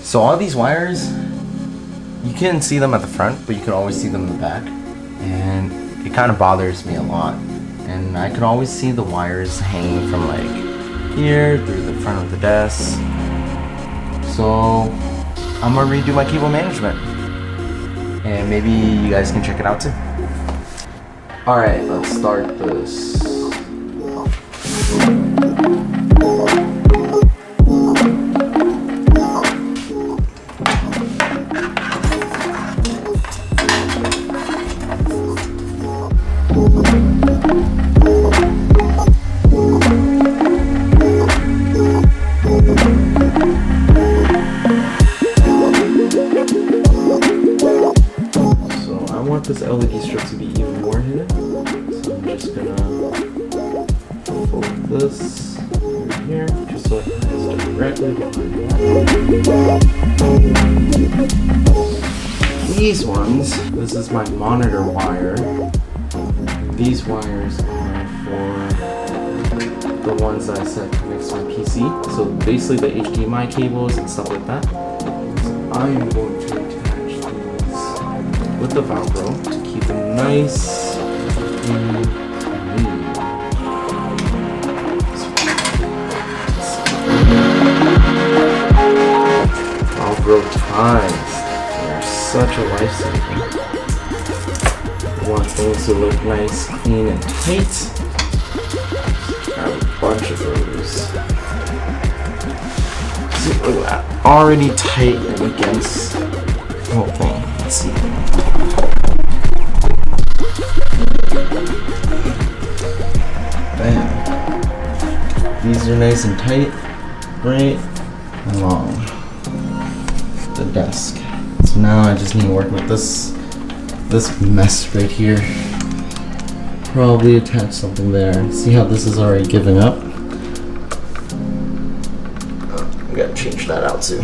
So all these wires, you can see them at the front, but you can always see them in the back. And it kind of bothers me a lot. And I can always see the wires hanging from like here through the front of the desk. So I'm gonna redo my cable management. And maybe you guys can check it out too. Alright, let's start this. This LED strip to be even more hidden, so I'm just gonna fold this right here, just so it has directly behind that. These ones, this is my monitor wire. These wires are for the ones that I set next to my PC. So basically the HDMI cables and stuff like that. So I am going to with the Velcro to keep them nice and neat. Velcro ties, they're such a lifesaver. You want things to look nice, clean, and tight. Grab a bunch of those. See, look at that, already tight and against the whole thing. Let's see. Bam. These are nice and tight, right along the desk. So now I just need to work with this mess right here. Probably attach something there. See how this is already giving up? Oh, I gotta change that out too.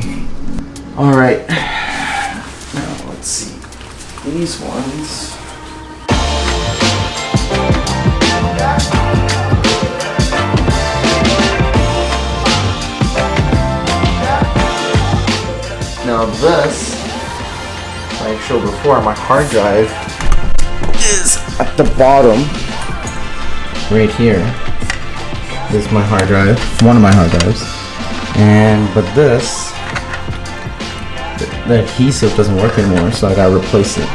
Alright. Now let's see. These ones. Now this, like I showed before, my hard drive is at the bottom, right here. This is my hard drive, one of my hard drives. But this, the adhesive doesn't work anymore, so I gotta replace it.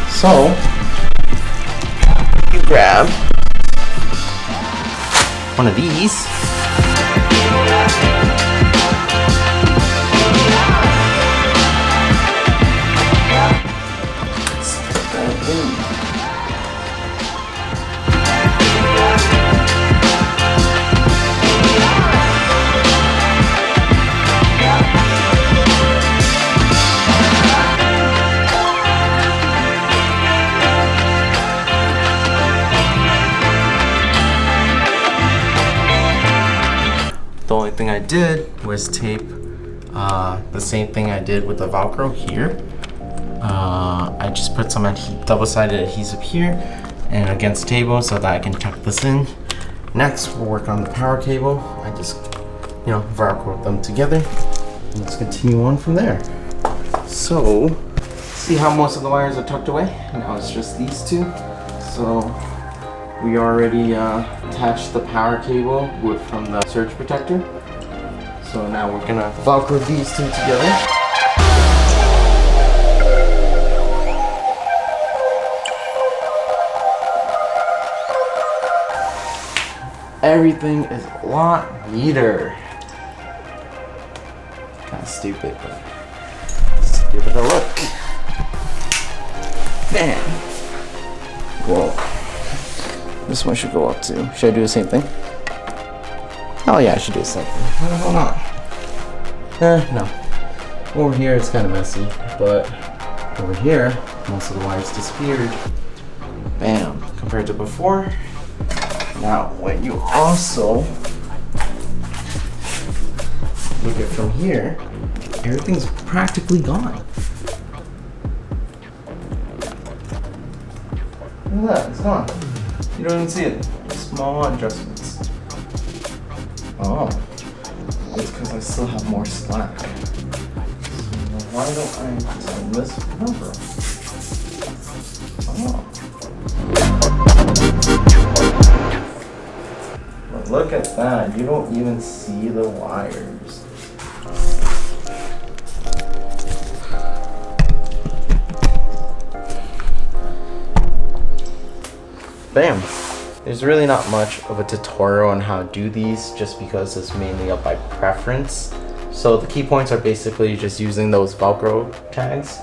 So, you grab one of these. The only thing I did was tape the same thing I did with the Velcro here. I just put some double-sided adhesive here and against the table so that I can tuck this in. Next, we'll work on the power cable. I just, Velcro them together. And let's continue on from there. So, see how most of the wires are tucked away? Now it's just these two. So, we already attached the power cable from the surge protector. So now we're gonna Velcro these two together. Everything is a lot neater. Kind of stupid, but let's give it a look. Bam! Whoa. This one should go up too. Should I do the same thing? Oh yeah, I should do the same thing. Hold on. No. Over here it's kind of messy, but over here, most of the wires disappeared. Bam. Compared to before. Now, when you also look at from here, everything's practically gone. Look at that, it's gone. You don't even see it. Small adjustments. Oh, it's because I still have more slack. why don't I tighten this Velcro? Oh. But look at that, you don't even see the wires. Bam! There's really not much of a tutorial on how to do these just because it's mainly up by preference. So the key points are basically just using those Velcro tags.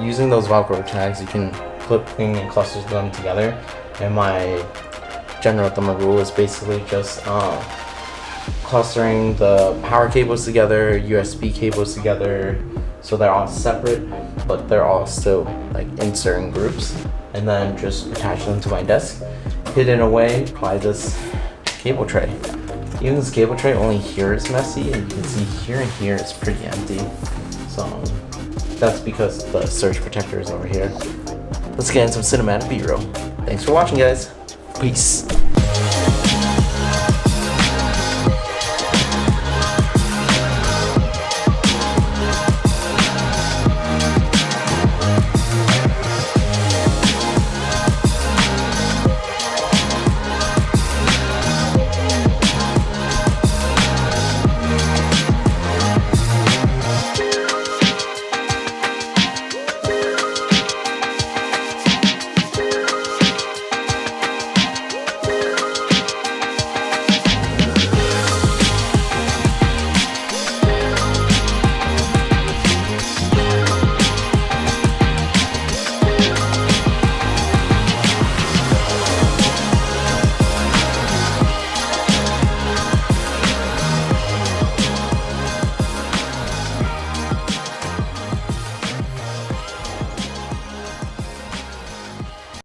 Using those Velcro tags, you can clip and cluster them together. And my general thumb rule is basically just clustering the power cables together, USB cables together, so they're all separate, but they're all still like in certain groups. And then just attach them to my desk, hidden away by this cable tray. Even this cable tray, only here is messy, and you can see here and here it's pretty empty. So that's because the surge protector is over here. Let's get in some cinematic B-roll. Thanks for watching, guys. Peace.